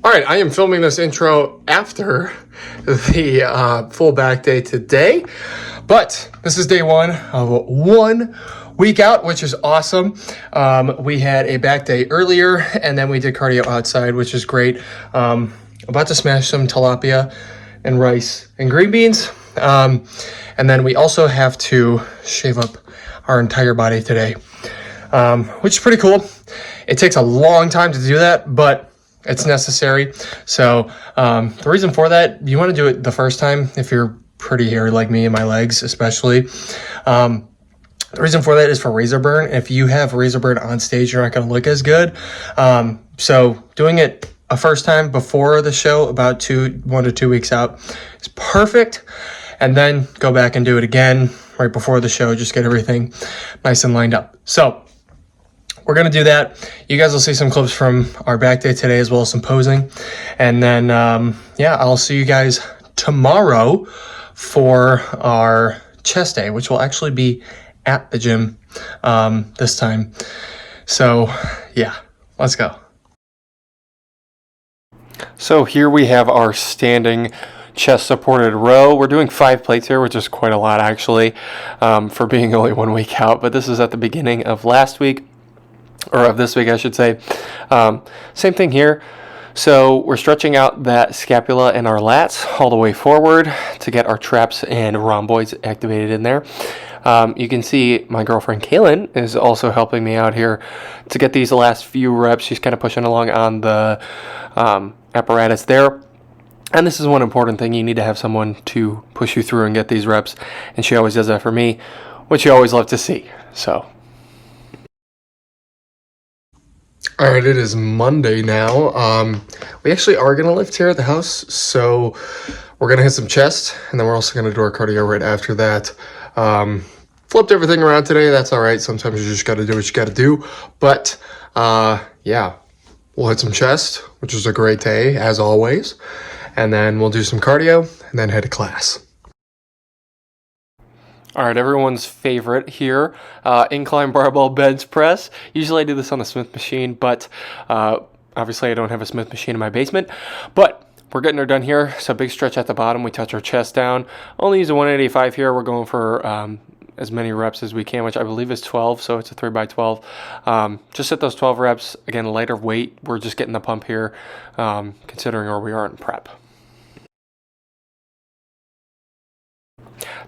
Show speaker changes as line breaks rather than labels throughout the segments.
All right, I am filming this intro after the full back day today, but this is day one of 1 week out, which is awesome. We had a back day earlier, and then we did cardio outside, which is great. About to smash some tilapia and rice and green beans, and then we also have to shave up our entire body today, which is pretty cool. It takes a long time to do that, but it's necessary. So the reason for that, you want to do it the first time if you're pretty hairy like me and my legs especially. The reason for that is for razor burn. If you have razor burn on stage, you're not going to look as good. So doing it a first time before the show, about 1 to 2 weeks out, is perfect. And then go back and do it again right before the show. Just get everything nice and lined up. So we're going to do that. You guys will see some clips from our back day today as well as some posing. And then, I'll see you guys tomorrow for our chest day, which will actually be at the gym this time. So, yeah, let's go. So here we have our standing chest supported row. We're doing 5 plates here, which is quite a lot actually, for being only 1 week out. But this is at the beginning of last week. Or of this week, I should say. Same thing here. So we're stretching out that scapula and our lats all the way forward to get our traps and rhomboids activated in there. You can see my girlfriend Kaylin is also helping me out here to get these last few reps. She's kind of pushing along on the apparatus there. And this is one important thing. You need to have someone to push you through and get these reps. And she always does that for me, which you always love to see. So all right, it is Monday now. We actually are going to lift here at the house, so we're going to hit some chest, and then we're also going to do our cardio right after that. Flipped everything around today. That's all right. Sometimes you just got to do what you got to do. But, we'll hit some chest, which was a great day, as always. And then we'll do some cardio, and then head to class. All right, everyone's favorite here, incline barbell bench press. Usually I do this on the Smith machine, but obviously I don't have a Smith machine in my basement. But we're getting her done here. So big stretch at the bottom. We touch our chest down. Only use a 185 here. We're going for as many reps as we can, which I believe is 12. So it's a 3x12. Just hit those 12 reps. Again, lighter weight. We're just getting the pump here, considering where we are in prep.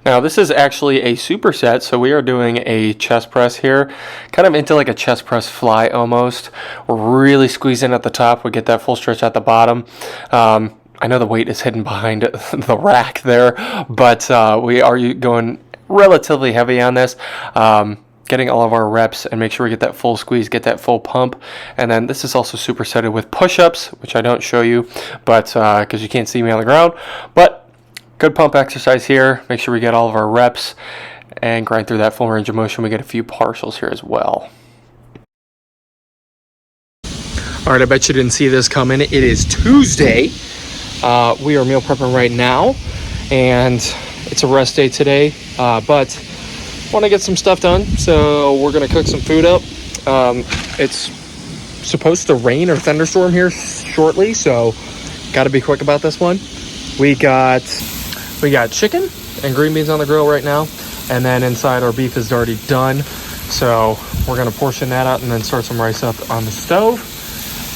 Now this is actually a superset, so we are doing a chest press here, kind of into like a chest press fly almost. We're really squeezing at the top. We get that full stretch at the bottom. I know the weight is hidden behind the rack there, but we are going relatively heavy on this. Getting all of our reps and make sure we get that full squeeze, get that full pump. And then this is also supersetted with push-ups, which I don't show you, but because you can't see me on the ground. But good pump exercise here. Make sure we get all of our reps and grind through that full range of motion. We get a few partials here as well. All right, I bet you didn't see this coming. It is Tuesday. We are meal prepping right now, and it's a rest day today, but want to get some stuff done, so we're going to cook some food up. It's supposed to rain or thunderstorm here shortly, so got to be quick about this one. We got chicken and green beans on the grill right now, and then inside our beef is already done, so we're going to portion that out and then start some rice up on the stove,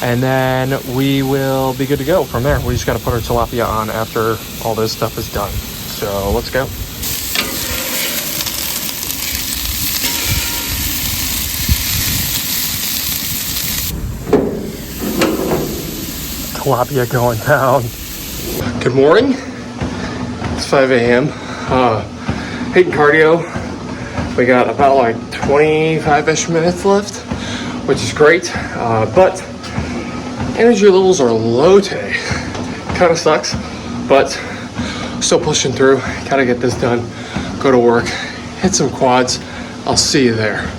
and then we will be good to go from there. We just got to put our tilapia on after all this stuff is done, so let's go. Tilapia going down. Good morning. It's 5 a.m. Hitting cardio. We got about like 25-ish minutes left, which is great. But energy levels are low today. Kind of sucks, but still pushing through. Gotta get this done. Go to work. Hit some quads. I'll see you there.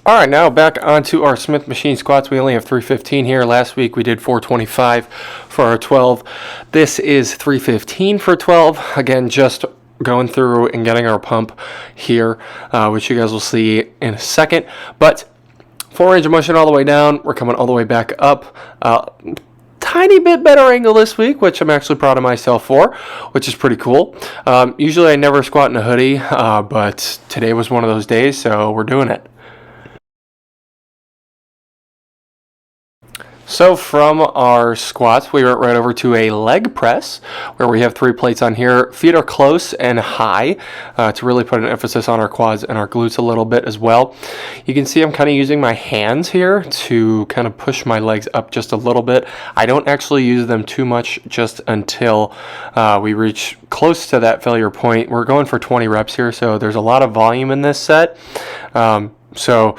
All right, now back onto our Smith machine squats. We only have 315 here. Last week we did 425 for our 12. This is 315 for 12. Again, just going through and getting our pump here, which you guys will see in a second. But Full range of motion all the way down. We're coming all the way back up. Tiny bit better angle this week, which I'm actually proud of myself for, which is pretty cool. Usually I never squat in a hoodie, but today was one of those days, so we're doing it. So from our squats, we went right over to a leg press where we have 3 plates on here. Feet are close and high to really put an emphasis on our quads and our glutes a little bit as well. You can see I'm kind of using my hands here to kind of push my legs up just a little bit. I don't actually use them too much just until we reach close to that failure point. We're going for 20 reps here, so there's a lot of volume in this set. So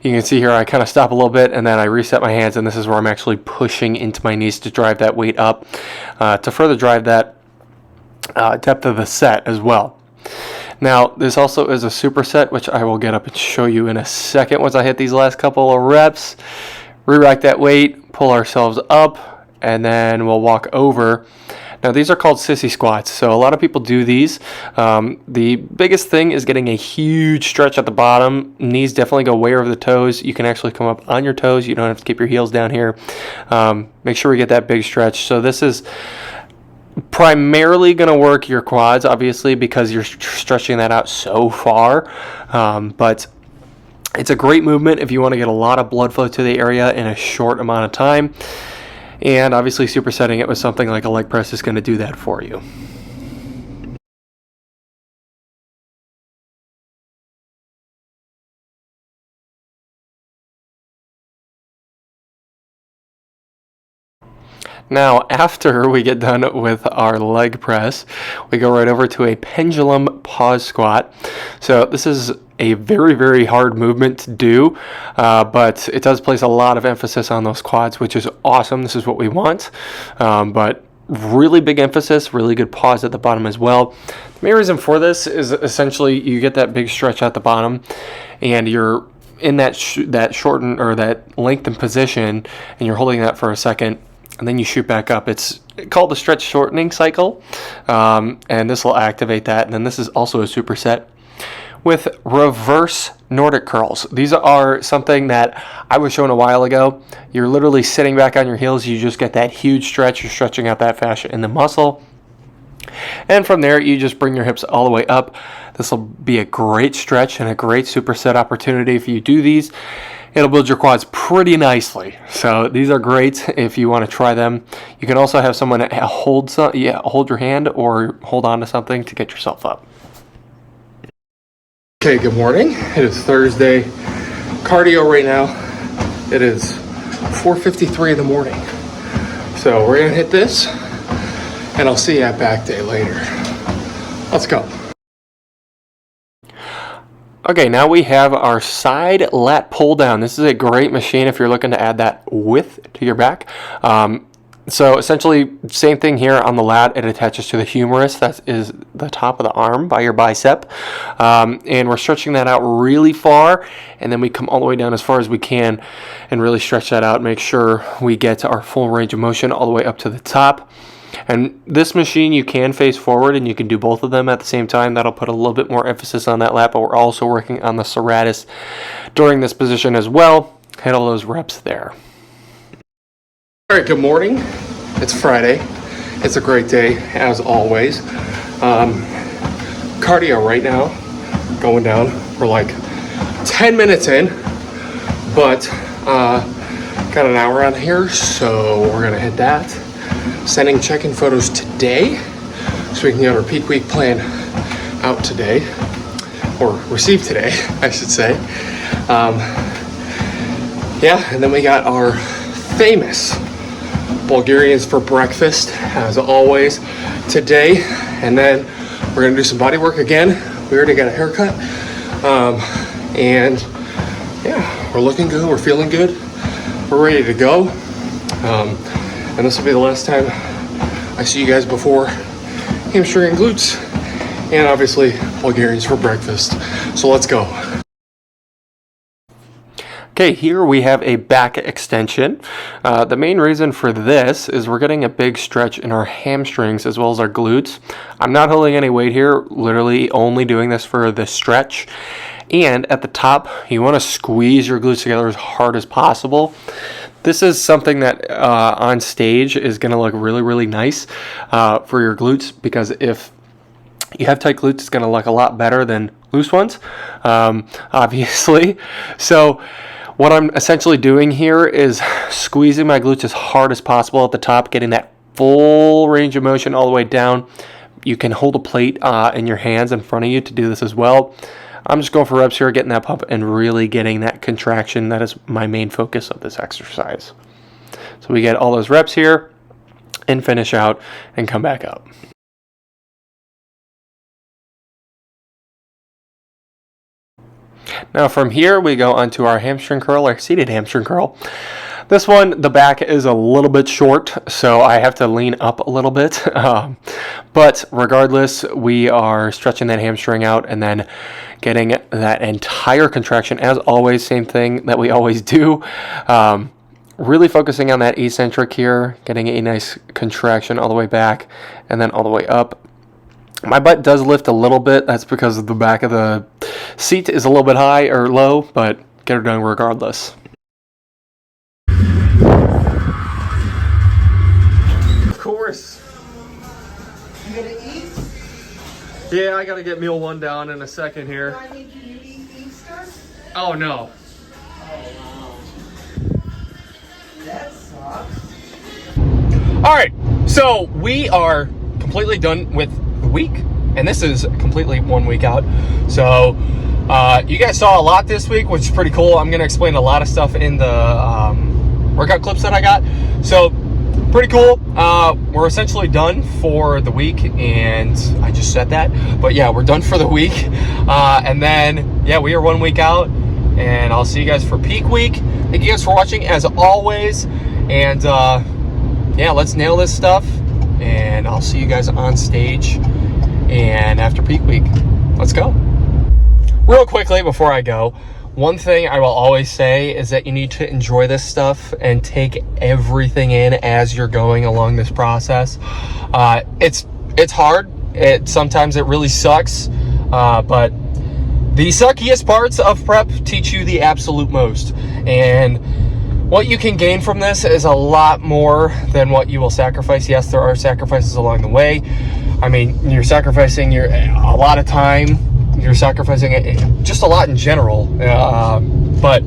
you can see here I kind of stop a little bit and then I reset my hands, and this is where I'm actually pushing into my knees to drive that weight up to further drive that depth of the set as well. Now this also is a superset, which I will get up and show you in a second once I hit these last couple of reps. Re-rack that weight, pull ourselves up, and then we'll walk over. Now these are called sissy squats, so a lot of people do these. The biggest thing is getting a huge stretch at the bottom. Knees definitely go way over the toes. You can actually come up on your toes. You don't have to keep your heels down here. Make sure we get that big stretch. So this is primarily going to work your quads, obviously, because you're stretching that out so far. But it's a great movement if you want to get a lot of blood flow to the area in a short amount of time. And obviously supersetting it with something like a leg press is going to do that for you. Now, after we get done with our leg press, we go right over to a pendulum pause squat. So this is a very, very hard movement to do, but it does place a lot of emphasis on those quads, which is awesome. This is what we want, but really big emphasis, really good pause at the bottom as well. The main reason for this is essentially you get that big stretch at the bottom, and you're in that shortened or that lengthened position, and you're holding that for a second, and then you shoot back up. It's called the stretch shortening cycle, and this will activate that. And then this is also a superset with reverse Nordic curls. These are something that I was shown a while ago. You're literally sitting back on your heels. You just get that huge stretch. You're stretching out that fascia in the muscle. And from there, you just bring your hips all the way up. This will be a great stretch and a great superset opportunity if you do these. It'll build your quads pretty nicely. So these are great if you want to try them. You can also have someone hold your hand or hold on to something to get yourself up. Okay, good morning. It is Thursday. Cardio right now. It is 4:53 in the morning. So we're gonna hit this, and I'll see you at back day later. Let's go. Okay, now we have our side lat pull down. This is a great machine if you're looking to add that width to your back. So essentially, same thing here on the lat. It attaches to the humerus. That is the top of the arm by your bicep. And we're stretching that out really far. And then we come all the way down as far as we can and really stretch that out. Make sure we get our full range of motion all the way up to the top. And this machine, you can face forward and you can do both of them at the same time. That'll put a little bit more emphasis on that lat, but we're also working on the serratus during this position as well. Hit all those reps there. All right, good morning. It's Friday. It's a great day, as always. Cardio right now, going down. We're like 10 minutes in, but got an hour on here, so we're gonna hit that. Sending check-in photos today, so we can get our peak week plan out today, or received today, I should say. Yeah, and then we got our famous Bulgarians for breakfast, as always, today. And then we're gonna do some body work again. We already got a haircut. And yeah, we're looking good, we're feeling good. We're ready to go. And this will be the last time I see you guys before hamstring and glutes. And obviously, Bulgarians for breakfast. So let's go. Okay, here we have a back extension. The main reason for this is we're getting a big stretch in our hamstrings as well as our glutes. I'm not holding any weight here, literally only doing this for the stretch. And at the top, you want to squeeze your glutes together as hard as possible. This is something that on stage is going to look really, really nice for your glutes, because if you have tight glutes, it's going to look a lot better than loose ones, obviously. So what I'm essentially doing here is squeezing my glutes as hard as possible at the top, getting that full range of motion all the way down. You can hold a plate in your hands in front of you to do this as well. I'm just going for reps here, getting that pump and really getting that contraction. That is my main focus of this exercise. So we get all those reps here and finish out and come back up. Now from here, we go onto our hamstring curl, our seated hamstring curl. This one, the back is a little bit short, so I have to lean up a little bit. But regardless, we are stretching that hamstring out and then getting that entire contraction. As always, same thing that we always do. Really focusing on that eccentric here, getting a nice contraction all the way back and then all the way up. My butt does lift a little bit. That's because the back of the seat is a little bit high or low, but get her done regardless. Of course.
You gonna eat?
Yeah, I gotta get meal 1 down in a second here.
Do I need you to eat stuff?
Oh no.
Oh wow. That sucks.
Alright, so we are completely done with the week, and this is completely 1 week out. So you guys saw a lot this week, which is pretty cool. I'm gonna explain a lot of stuff in the workout clips that I got. So pretty cool. We're essentially done for the week, and I just said that, but yeah, we're done for the week. And then yeah, we are 1 week out, and I'll see you guys for peak week. Thank you guys for watching as always, and yeah, let's nail this stuff, and I'll see you guys on stage and after peak week. Let's go. Real quickly before I go, one thing I will always say is that you need to enjoy this stuff and take everything in as you're going along this process. It's hard. Sometimes it really sucks, but the suckiest parts of prep teach you the absolute most. And what you can gain from this is a lot more than what you will sacrifice. Yes, there are sacrifices along the way. I mean, you're sacrificing a lot of time. You're sacrificing just a lot in general. But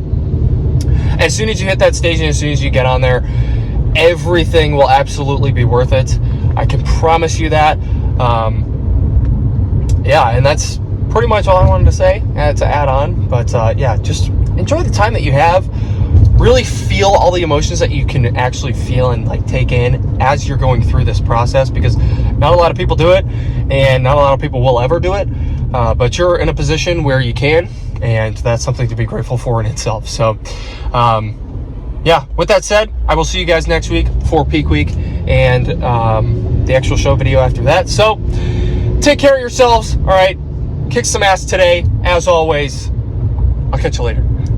as soon as you hit that stage and as soon as you get on there, everything will absolutely be worth it. I can promise you that. Yeah, and that's pretty much all I wanted to say to add on. But yeah, just enjoy the time that you have. Really feel all the emotions that you can actually feel and like take in as you're going through this process, because not a lot of people do it, and not a lot of people will ever do it. But you're in a position where you can, and that's something to be grateful for in itself. So, yeah, with that said, I will see you guys next week for peak week and the actual show video after that. So, take care of yourselves, all right? Kick some ass today, as always. I'll catch you later.